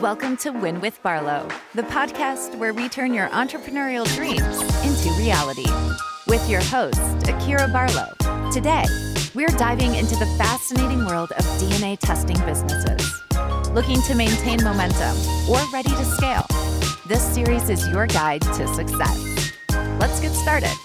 Welcome to Win with Barlow, the podcast where we turn your entrepreneurial dreams into reality. With your host, Akira Barlow. Today, we're diving into the fascinating world of DNA testing businesses. Looking to maintain momentum or ready to scale? This series is your guide to success. Let's get started.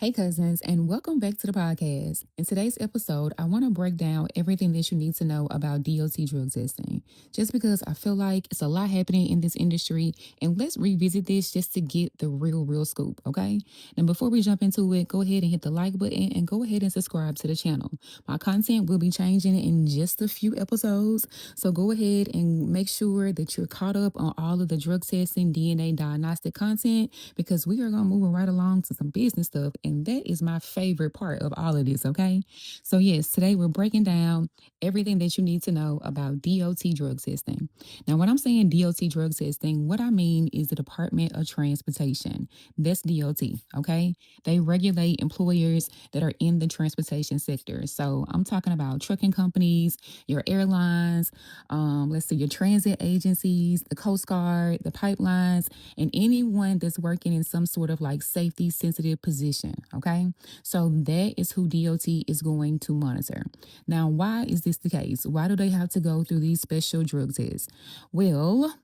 Hey cousins, and welcome back to the podcast. In today's episode, I want to break down everything that you need to know about DOT drug testing, just because I feel like it's a lot happening in this industry, and let's revisit this just to get the real scoop, okay? And before we jump into it, go ahead and hit the like button and go ahead and subscribe to the channel. My content will be changing in just a few episodes, so go ahead and make sure that you're caught up on all of the drug testing, DNA diagnostic content, because we are going to move right along to some business stuff. And that is my favorite part of all of this, okay? So yes, today we're breaking down everything that you need to know about DOT drug testing. Now, when I'm saying DOT drug testing, what I mean is the Department of Transportation. That's DOT, okay? They regulate employers that are in the transportation sector. So I'm talking about trucking companies, your airlines, your transit agencies, the Coast Guard, the pipelines, and anyone that's working in some sort of like safety sensitive position. Okay. So that is who DOT is going to monitor. Now, why is this the case? Why do they have to go through these special drug tests? Well,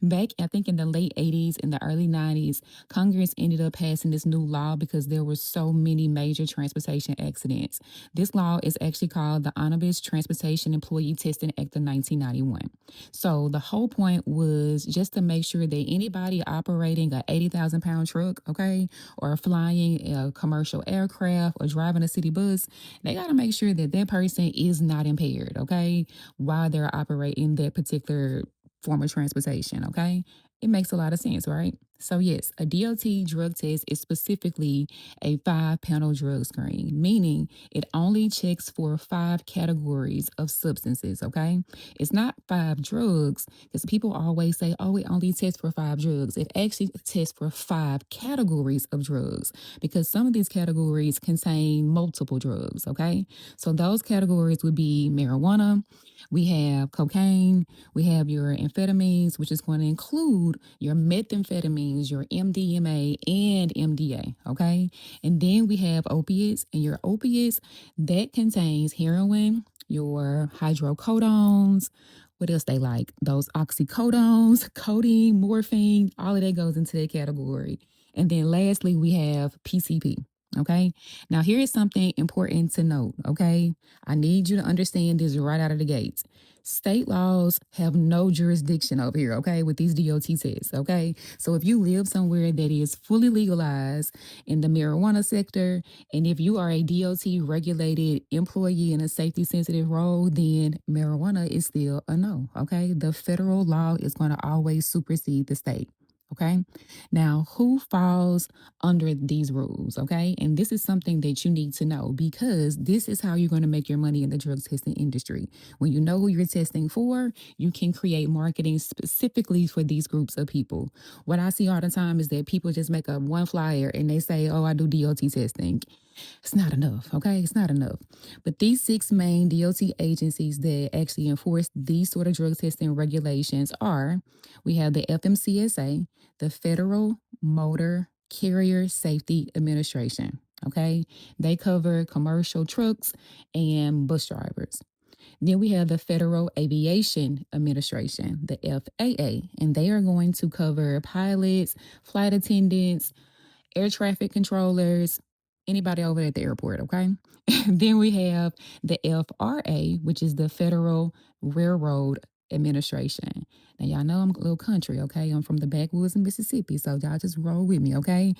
back, I think in the late 80s and the early 90s, Congress ended up passing this new law because there were so many major transportation accidents. This law is actually called the Omnibus Transportation Employee Testing Act of 1991. So the whole point was just to make sure that anybody operating a 80,000-pound truck, okay, or flying a commercial aircraft or driving a city bus, they got to make sure that that person is not impaired, okay, while they're operating that particular form of transportation, okay? It makes a lot of sense, right? So yes, a DOT drug test is specifically a 5-panel drug screen, meaning it only checks for 5 categories of substances, okay? It's not 5 drugs, because people always say, oh, it only tests for 5 drugs. It actually tests for 5 categories of drugs, because some of these categories contain multiple drugs, okay? So those categories would be marijuana, we have cocaine, we have your amphetamines, which is going to include your methamphetamines, your MDMA and MDA, okay? And then we have opiates, and your opiates, that contains heroin, your hydrocodones, what else they like? Those oxycodones, codeine, morphine, all of that goes into that category. And then lastly, we have PCP. Okay. Now, here is something important to note. Okay. I need you to understand this right out of the gates. State laws have no jurisdiction over here, okay, with these DOT tests, okay? So if you live somewhere that is fully legalized in the marijuana sector, and if you are a DOT regulated employee in a safety sensitive role, then marijuana is still a no, okay? The federal law is going to always supersede the state. Okay. Now, who falls under these rules? Okay. And this is something that you need to know, because this is how you're going to make your money in the drug testing industry. When you know who you're testing for, you can create marketing specifically for these groups of people. What I see all the time is that people just make up one flyer and they say, oh, I do DOT testing. It's not enough, okay? It's not enough. But these 6 main DOT agencies that actually enforce these sort of drug testing regulations are, we have the FMCSA, the Federal Motor Carrier Safety Administration, okay? They cover commercial trucks and bus drivers. Then we have the Federal Aviation Administration, the FAA, and they are going to cover pilots, flight attendants, air traffic controllers, anybody over at the airport, okay? Then we have the FRA, which is the Federal Railroad Administration. Now, y'all know I'm a little country, okay? I'm from the backwoods of Mississippi, so y'all just roll with me, okay?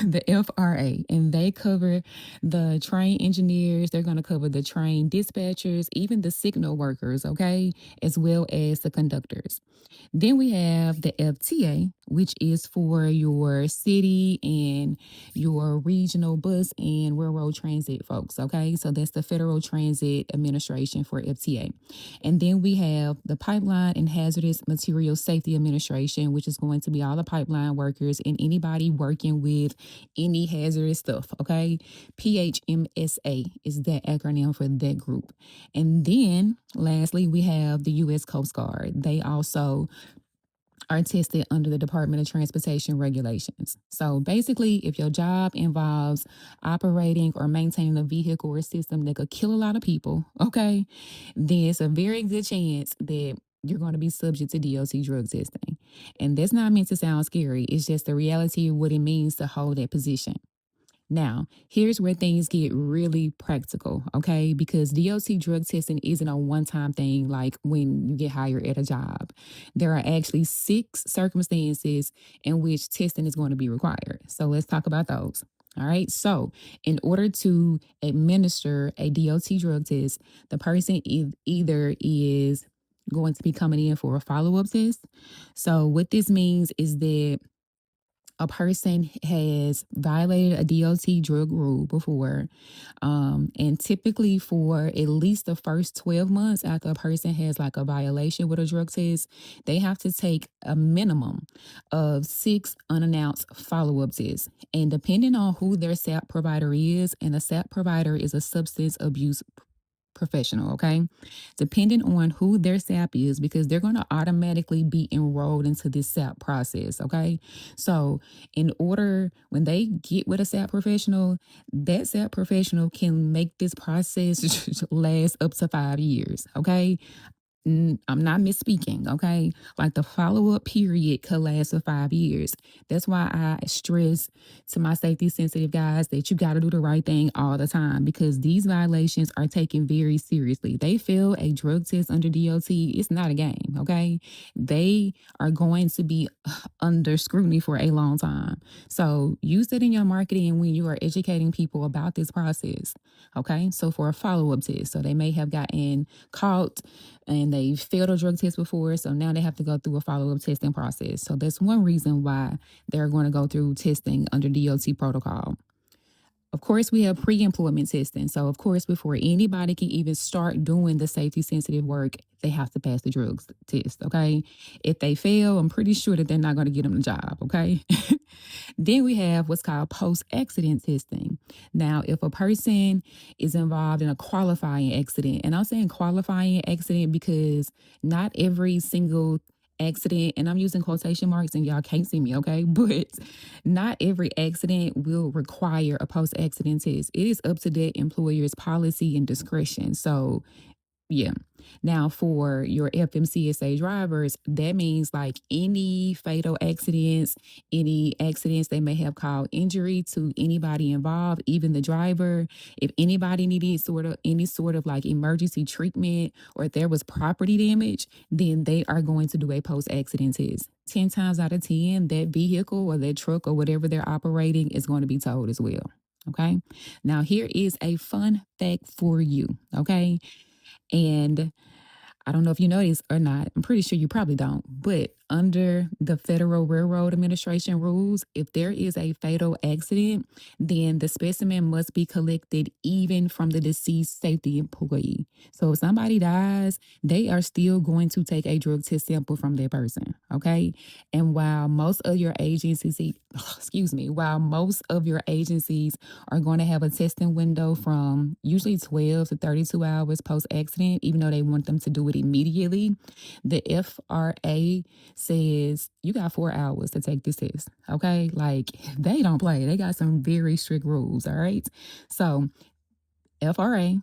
The FRA, and they cover the train engineers. They're going to cover the train dispatchers, even the signal workers, okay? As well as the conductors. Then we have the FTA, which is for your city and your regional bus and railroad transit folks, okay? So that's the Federal Transit Administration for FTA. And then we have the Pipeline and Hazardous Materials Material Safety Administration, which is going to be all the pipeline workers and anybody working with any hazardous stuff. Okay. PHMSA is that acronym for that group. And then lastly, we have the U.S. Coast Guard. They also are tested under the Department of Transportation regulations. So basically, if your job involves operating or maintaining a vehicle or system that could kill a lot of people, okay, then it's a very good chance that you're going to be subject to DOT drug testing. And that's not meant to sound scary. It's just the reality of what it means to hold that position. Now, here's where things get really practical, okay? Because DOT drug testing isn't a one time thing like when you get hired at a job. There are actually 6 circumstances in which testing is going to be required. So let's talk about those. All right. So, in order to administer a DOT drug test, the person either is going to be coming in for a follow up test. So, what this means is that a person has violated a DOT drug rule before, and typically for at least the first 12 months after a person has like a violation with a drug test, they have to take a minimum of 6 unannounced follow-up tests. And depending on who their SAP provider is, and a SAP provider is a substance abuse professional, okay? Depending on who their SAP is, because they're going to automatically be enrolled into this SAP process, okay? So, in order, when they get with a SAP professional, that SAP professional can make this process last up to 5 years, okay? I'm not misspeaking, okay? Like the follow up period could last for 5 years. That's why I stress to my safety sensitive guys that you got to do the right thing all the time, because these violations are taken very seriously. They fail a drug test under DOT, it's not a game, okay? They are going to be under scrutiny for a long time. So use it in your marketing when you are educating people about this process, okay? So for a follow up test, so they may have gotten caught and they failed a drug test before, so now they have to go through a follow-up testing process. So that's one reason why they're going to go through testing under DOT protocol. Of course, we have pre-employment testing. So, of course, before anybody can even start doing the safety sensitive work, they have to pass the drugs test, okay? If they fail, I'm pretty sure that they're not going to get them the job, okay? Then we have what's called post-accident testing. Now, if a person is involved in a qualifying accident, and I'm saying qualifying accident because not every single accident, and I'm using quotation marks and y'all can't see me, okay? But not every accident will require a post-accident test. It is up to that employer's policy and discretion. So yeah. Now, for your FMCSA drivers, that means like any fatal accidents, any accidents they may have caused injury to anybody involved, even the driver. If anybody needed any sort of like emergency treatment, or if there was property damage, then they are going to do a post-accident test. 10 times out of 10, that vehicle or that truck or whatever they're operating is going to be towed as well. Okay. Now, here is a fun fact for you. Okay. And I don't know if you know this or not. I'm pretty sure you probably don't. But under the Federal Railroad Administration rules, if there is a fatal accident, then the specimen must be collected even from the deceased safety employee. So if somebody dies, they are still going to take a drug test sample from that person. Okay. And while most of your agencies, while most of your agencies are going to have a testing window from usually 12 to 32 hours post accident, even though they want them to do it immediately, the FRA says you got 4 hours to take this test. Okay. Like they don't play. They got some very strict rules. All right. So, FRA,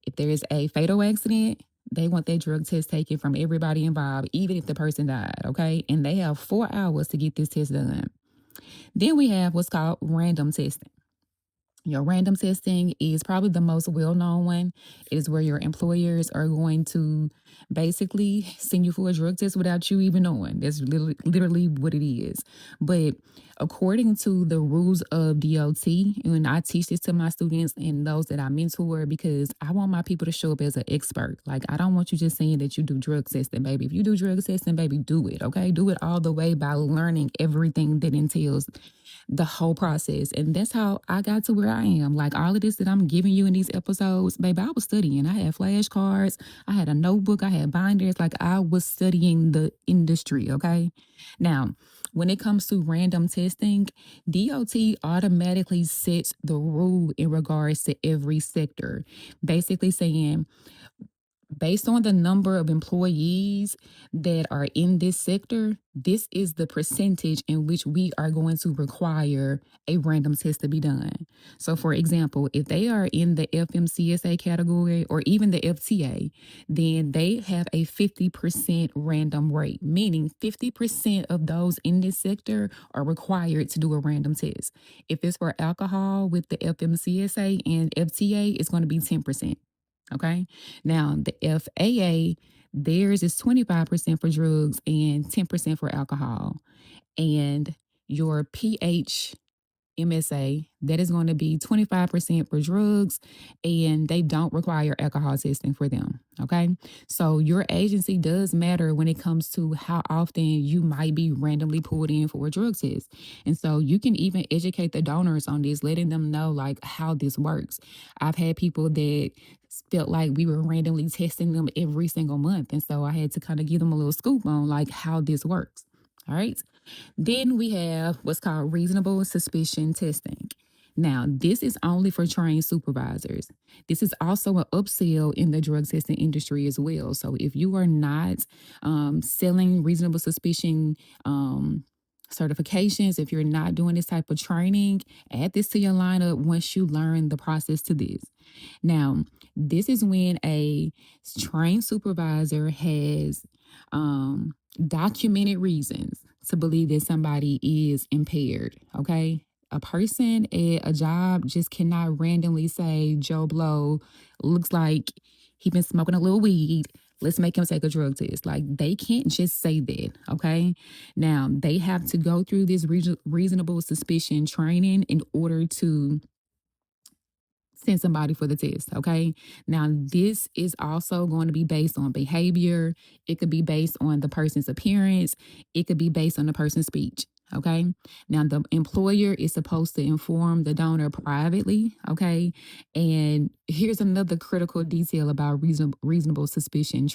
if there is a fatal accident, they want that drug test taken from everybody involved, even if the person died. Okay. And they have 4 hours to get this test done. Then we have what's called random testing. Your random testing is probably the most well-known one. It is where your employers are going to basically send you for a drug test without you even knowing. That's literally what it is. But according to the rules of DOT, and I teach this to my students and those that I mentor, because I want my people to show up as an expert. Like, I don't want you just saying that you do drug testing, baby. If you do drug testing, baby, do it, okay? Do it all the way by learning everything that entails the whole process. And that's how I got to where where I am. Like all of this that I'm giving you in these episodes, baby, I was studying. I had flashcards, I had a notebook, I had binders. Like I was studying the industry, okay? Now, when it comes to random testing, DOT automatically sets the rule in regards to every sector, basically saying, based on the number of employees that are in this sector, this is the percentage in which we are going to require a random test to be done. So, for example, if they are in the FMCSA category or even the FTA, then they have a 50% random rate, meaning 50% of those in this sector are required to do a random test. If it's for alcohol with the FMCSA and FTA, it's going to be 10%. Okay. Now, the FAA, theirs is 25% for drugs and 10% for alcohol. And your PH MSA, that is going to be 25% for drugs, and they don't require alcohol testing for them. Okay. So your agency does matter when it comes to how often you might be randomly pulled in for a drug test. And so you can even educate the donors on this, letting them know like how this works. I've had people that felt like we were randomly testing them every single month. And so I had to kind of give them a little scoop on like how this works. All right. Then we have what's called reasonable suspicion testing. Now, this is only for trained supervisors. This is also an upsell in the drug testing industry as well. So if you are not selling reasonable suspicion certifications, if you're not doing this type of training, add this to your lineup once you learn the process to this. Now, this is when a trained supervisor has documented reasons to believe that somebody is impaired. Okay. A person at a job just cannot randomly say Joe Blow looks like he been smoking a little weed. Let's make him take a drug test. Like they can't just say that. Okay. Now they have to go through this reasonable suspicion training in order to send somebody for the test. Okay. Now, this is also going to be based on behavior. It could be based on the person's appearance. It could be based on the person's speech. Okay. Now, the employer is supposed to inform the donor privately. Okay. And here's another critical detail about reasonable suspicion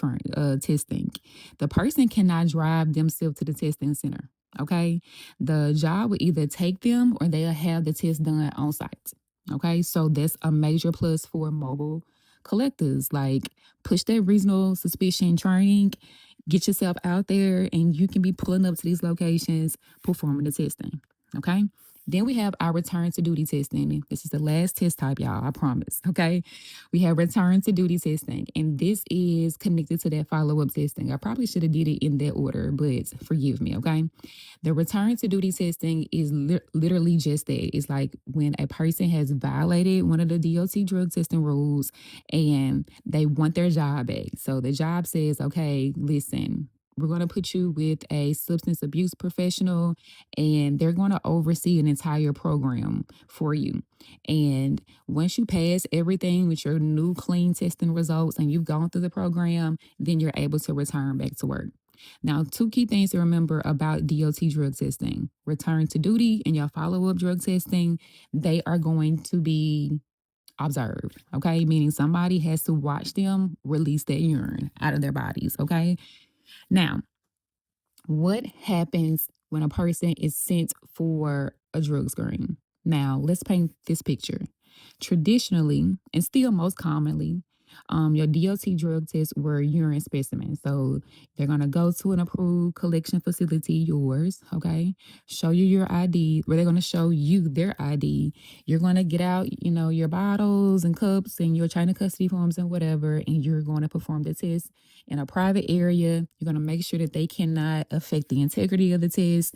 testing. The person cannot drive themselves to the testing center. Okay. The job will either take them or they'll have the test done on site. Okay, so that's a major plus for mobile collectors. Like, push that reasonable suspicion training, get yourself out there, and you can be pulling up to these locations performing the testing. Okay, then we have our return to duty testing. This is the last test type, y'all, I promise. Okay, we have return to duty testing, and this is connected to that follow up testing. I probably should have did it in that order, but forgive me. Okay. The return to duty testing is literally just that. It's like when a person has violated one of the DOT drug testing rules and they want their job back. So the job says, okay, listen, we're going to put you with a substance abuse professional and they're going to oversee an entire program for you. And once you pass everything with your new clean testing results and you've gone through the program, then you're able to return back to work. Now, two key things to remember about DOT drug testing: return to duty and your follow-up drug testing, they are going to be observed, okay? Meaning somebody has to watch them release that urine out of their bodies, okay? Now, what happens when a person is sent for a drug screen? Now, let's paint this picture. Traditionally, and still most commonly, your DOT drug tests were urine specimens. So they're going to go to an approved collection facility, yours, okay? Show you your ID, where they're going to show you their ID. You're going to get out, your bottles and cups and your chain of custody forms and whatever, and you're going to perform the test in a private area. You're going to make sure that they cannot affect the integrity of the test.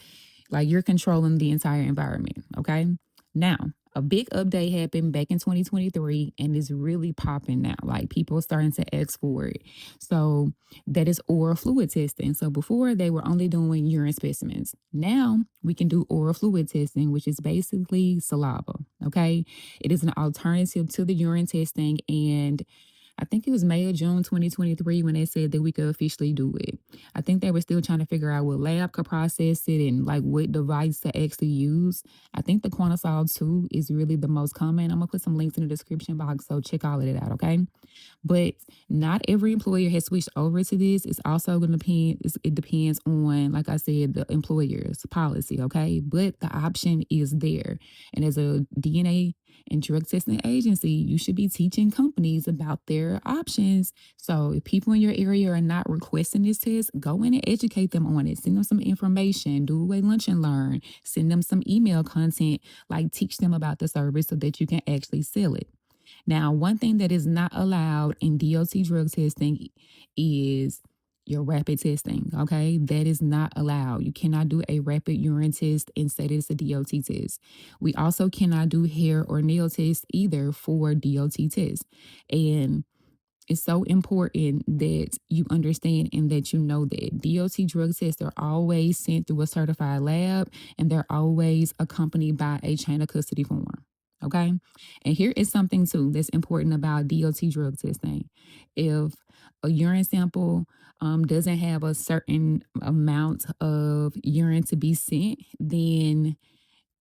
Like you're controlling the entire environment, okay? Now, a big update happened back in 2023 and it's really popping now. Like people are starting to ask for it. So that is oral fluid testing. So before they were only doing urine specimens. Now we can do oral fluid testing, which is basically saliva. Okay. It is an alternative to the urine testing. And I think it was May or June 2023 when they said that we could officially do it. I think they were still trying to figure out what lab could process it and like what device to actually use. I think the Quantasol 2 is really the most common. I'm gonna put some links in the description box, so check all of it out, okay? But not every employer has switched over to this. It's also going to depend, it depends on, like I said, the employer's policy, okay? But the option is there. And as a DNA and drug testing agency, you should be teaching companies about their options. So if people in your area are not requesting this test, go in and educate them on it. Send them some information, do a lunch and learn, send them some email content, like teach them about the service so that you can actually sell it. Now, one thing that is not allowed in DOT drug testing is your rapid testing, okay? That is not allowed. You cannot do a rapid urine test and say that it's a DOT test. We also cannot do hair or nail tests either for DOT tests. And it's so important that you understand and that you know that DOT drug tests are always sent through a certified lab and they're always accompanied by a chain of custody form. Okay. And here is something too that's important about DOT drug testing. If a urine sample doesn't have a certain amount of urine to be sent, then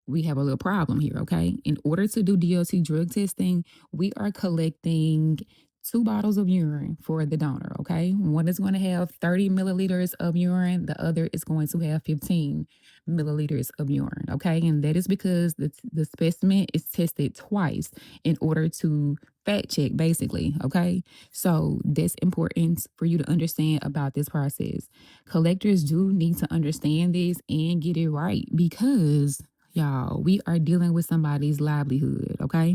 we have a little problem here, okay? In order to do DOT drug testing, we are collecting 2 bottles of urine for the donor, okay? One is going to have 30 milliliters of urine, the other is going to have 15 milliliters of urine, okay? And that is because the specimen is tested twice in order to fact check, basically, okay? So that's important for you to understand about this process. Collectors do need to understand this and get it right because y'all, we are dealing with somebody's livelihood, okay?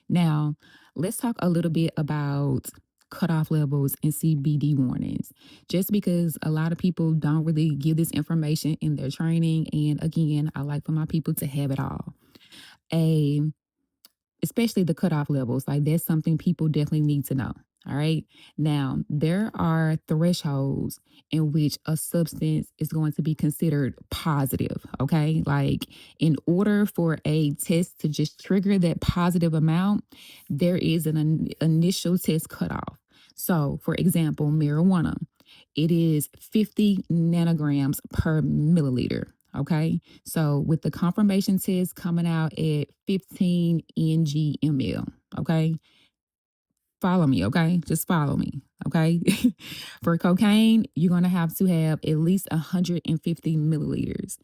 Now, let's talk a little bit about cutoff levels and CBD warnings. Just because a lot of people don't really give this information in their training, and again, I like for my people to have it all. Especially the cutoff levels, like that's something people definitely need to know. All right. Now, there are thresholds in which a substance is going to be considered positive. Okay. Like, in order for a test to just trigger that positive amount, there is an initial test cutoff. So, for example, marijuana, it is 50 nanograms per milliliter. Okay. So with the confirmation test coming out at 15 ng/ml. Okay. Follow me. Okay. Just follow me. Okay. For cocaine, you're going to have at least 150 milliliters.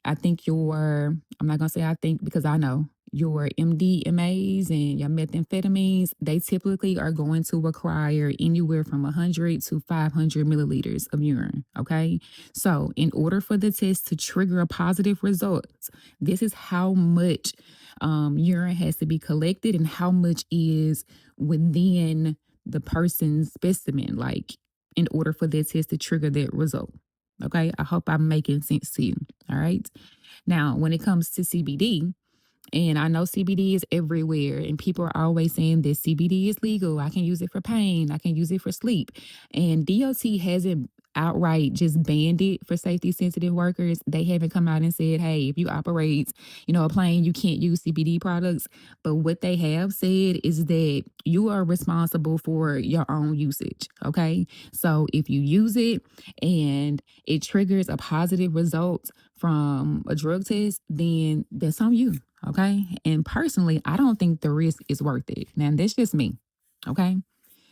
I'm not going to say I think because I know your MDMAs and your methamphetamines, they typically are going to require anywhere from 100 to 500 milliliters of urine. Okay. So in order for the test to trigger a positive result, this is how much urine has to be collected and how much is within the person's specimen, like in order for that test to trigger that result. Okay, I hope I'm making sense to you. All right. Now, when it comes to CBD, and I know CBD is everywhere, and people are always saying that CBD is legal. I can use it for pain. I can use it for sleep. And DOT hasn't outright just banned it for safety sensitive workers. They haven't come out and said, hey, if you operate, a plane, you can't use CBD products. But what they have said is that you are responsible for your own usage. Okay. So if you use it and it triggers a positive result from a drug test, then that's on you. Okay. And personally, I don't think the risk is worth it. Now, that's just me. Okay.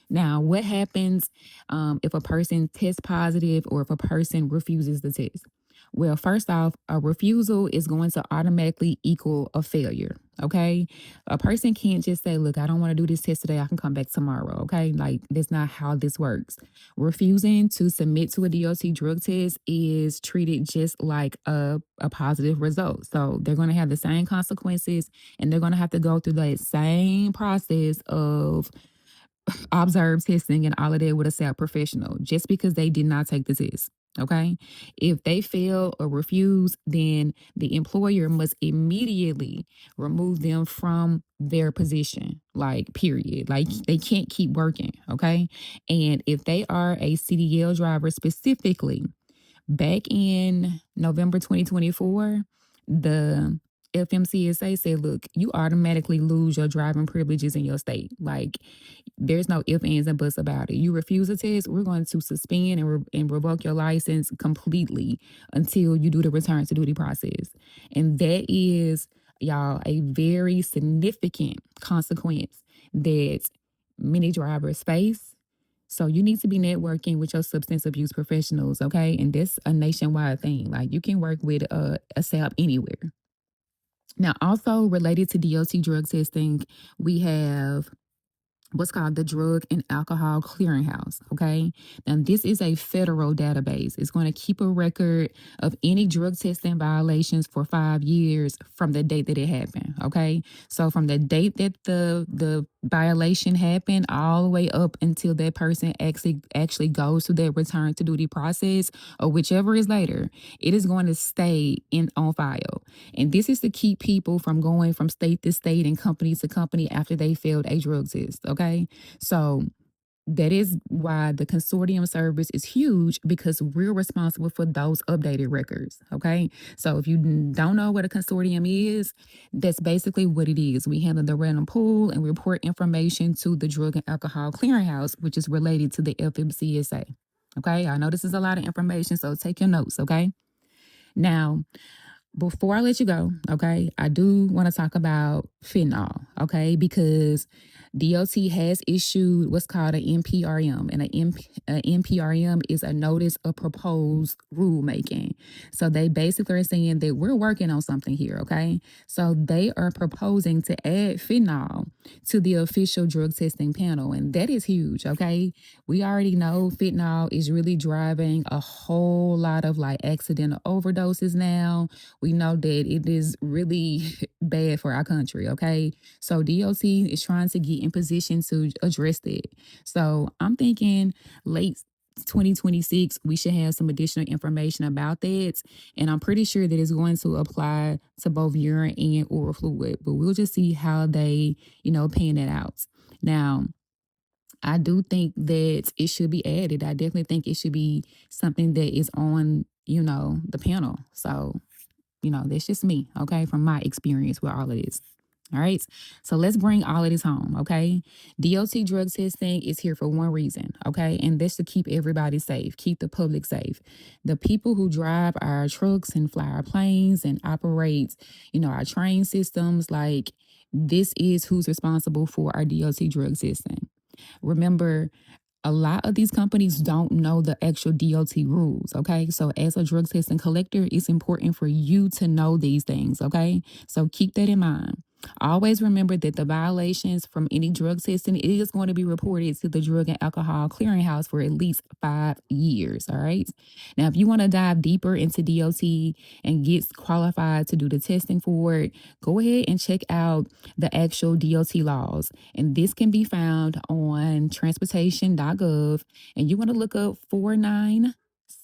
Now, what happens if a person tests positive or if a person refuses the test? Well, first off, a refusal is going to automatically equal a failure. Okay. A person can't just say, look, I don't want to do this test today. I can come back tomorrow. Okay. Like, that's not how this works. Refusing to submit to a DOT drug test is treated just like a positive result. So they're going to have the same consequences and they're going to have to go through that same process of observed testing and all of that with a SAP professional just because they did not take the test. Okay. If they fail or refuse, then the employer must immediately remove them from their position, like, period. Like, they can't keep working. Okay. And if they are a CDL driver specifically, back in November 2024, the FMCSA said, look, you automatically lose your driving privileges in your state. Like, there's no ifs, ands, and buts about it. You refuse a test, we're going to suspend and revoke your license completely until you do the return to duty process. And that is, y'all, a very significant consequence that many drivers face. So you need to be networking with your substance abuse professionals, okay? And that's a nationwide thing. Like, you can work with a SAP anywhere. Now, also related to DOT drug testing, we have what's called the Drug and Alcohol Clearinghouse. Okay. Now, this is a federal database. It's going to keep a record of any drug testing violations for 5 years from the date that it happened. Okay. So from the date that the violation happened all the way up until that person actually goes through that return to duty process or whichever is later, it is going to stay on file. And this is to keep people from going from state to state and company to company after they failed a drug test. Okay. So that is why the consortium service is huge, because we're responsible for those updated records. Okay. So if you don't know what a consortium is, that's basically what it is. We handle the random pool and report information to the Drug and Alcohol Clearinghouse, which is related to the FMCSA. Okay. I know this is a lot of information, so take your notes. Okay. Now, before I let you go, okay, I do want to talk about fentanyl, okay, because DOT has issued what's called an NPRM, and an NPRM is a notice of proposed rulemaking. So they basically are saying that we're working on something here, okay? So they are proposing to add fentanyl to the official drug testing panel, and that is huge, okay? We already know fentanyl is really driving a whole lot of like accidental overdoses now. We know that it is really bad for our country, okay? So DOT is trying to get in position to address that. So I'm thinking late 2026, we should have some additional information about that. And I'm pretty sure that it's going to apply to both urine and oral fluid, but we'll just see how they, pan it out. Now, I do think that it should be added. I definitely think it should be something that is on, the panel. So that's just me, okay, from my experience with all of this. All right. So let's bring all of this home, okay? DOT drug testing is here for one reason, okay? And that's to keep everybody safe, keep the public safe. The people who drive our trucks and fly our planes and operate, our train systems, like, this is who's responsible for our DOT drug testing. Remember, a lot of these companies don't know the actual DOT rules, okay? So as a drug testing collector, it's important for you to know these things, okay? So keep that in mind. Always remember that the violations from any drug testing is going to be reported to the Drug and Alcohol Clearinghouse for at least 5 years, all right? Now, if you want to dive deeper into DOT and get qualified to do the testing for it, go ahead and check out the actual DOT laws. And this can be found on transportation.gov. And you want to look up 49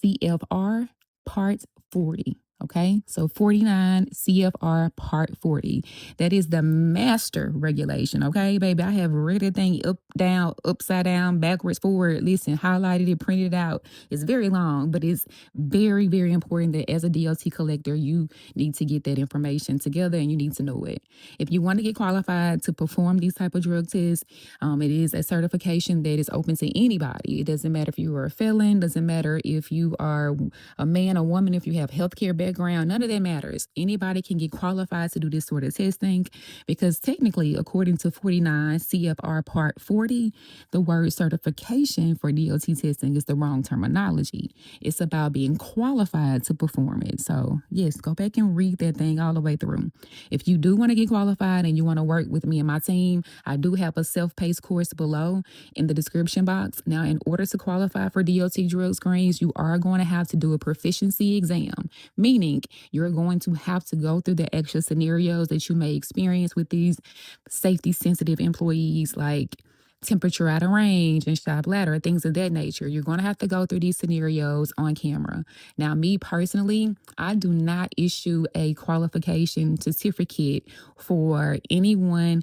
CFR Part 40. Okay, so 49 CFR Part 40. That is the master regulation. Okay, baby, I have read that thing up, down, upside down, backwards, forward. Listen, highlighted it, printed it out. It's very long, but it's very, very important that as a DOT collector, you need to get that information together and you need to know it. If you want to get qualified to perform these type of drug tests, it is a certification that is open to anybody. It doesn't matter if you are a felon, doesn't matter if you are a man or woman, if you have healthcare background, none of that matters. Anybody can get qualified to do this sort of testing, because technically, according to 49 CFR Part 40, the word certification for DOT testing is the wrong terminology. It's about being qualified to perform it. So yes, go back and read that thing all the way through. If you do want to get qualified and you want to work with me and my team, I do have a self-paced course below in the description box. Now, in order to qualify for DOT drug screens, you are going to have to do a proficiency exam, meaning you're going to have to go through the extra scenarios that you may experience with these safety sensitive employees, like temperature out of range and shop ladder, things of that nature. You're going to have to go through these scenarios on camera. Now, me personally, I do not issue a qualification certificate for anyone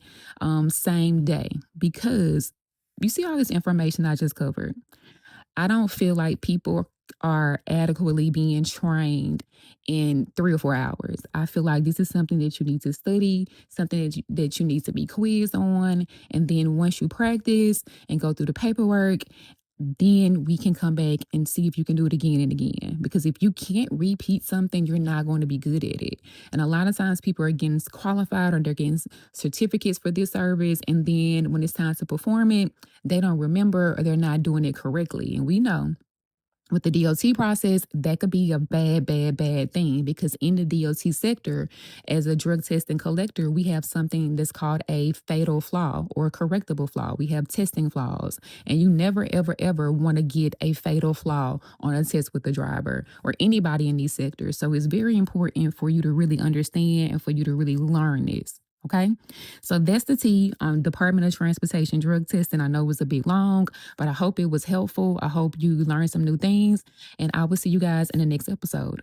same day, because you see all this information I just covered. I don't feel like people are adequately being trained in 3 or 4 hours. I feel like this is something that you need to study, something that you need to be quizzed on. And then once you practice and go through the paperwork, then we can come back and see if you can do it again and again. Because if you can't repeat something, you're not going to be good at it. And a lot of times people are getting qualified or they're getting certificates for this service. And then when it's time to perform it, they don't remember or they're not doing it correctly. And we know with the DOT process, that could be a bad, bad, bad thing because in the DOT sector, as a drug testing collector, we have something that's called a fatal flaw or a correctable flaw. We have testing flaws, and you never, ever, ever want to get a fatal flaw on a test with the driver or anybody in these sectors. So it's very important for you to really understand and for you to really learn this. Okay, so that's the T on Department of Transportation drug testing. I know it was a bit long, but I hope it was helpful. I hope you learned some new things, and I will see you guys in the next episode.